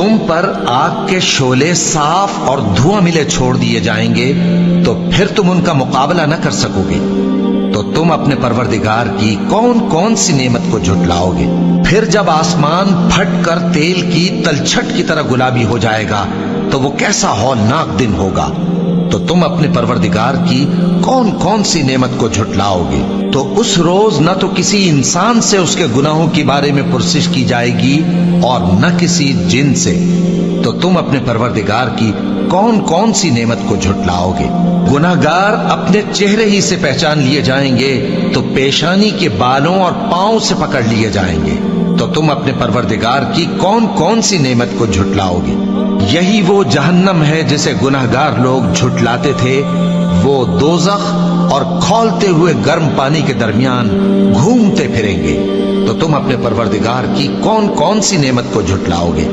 तुम पर आग के शोले साफ और धुआं मिले छोड़ दिए जाएंगे तो फिर तुम उनका मुकाबला न कर सकोगे। तो तुम अपने परवरदिगार की कौन कौन सी नेमत को झुटलाओगे। फिर जब आसमान फट कर तेल की तलछट की तरह गुलाबी हो जाएगा तो वो कैसा हौलनाक दिन होगा। तो तुम अपने परवरदिगार की कौन कौन सी नेमत को झुटलाओगे। तो उस रोज न तो किसी इंसान से उसके गुनाहों के बारे में पुरसिश की जाएगी और न किसी जिन से। तो तुम अपने परवरदिगार की कौन कौन सी नेमत को झुटलाओगे। गुनाहगार अपने चेहरे ही से पहचान लिए जाएंगे तो पेशानी के बालों और पांव से पकड़ लिए जाएंगे। तो तुम अपने परवरदिगार की कौन कौन सी नेमत को झुटलाओगे। यही वो जहन्नम है जिसे गुनाहगार लोग झुटलाते थे। वो दोज़ख और खौलते हुए गर्म पानी के दरमियान घूमते फिरेंगे। तो तुम अपने परवरदिगार की कौन कौन सी नेमत को झुटलाओगे।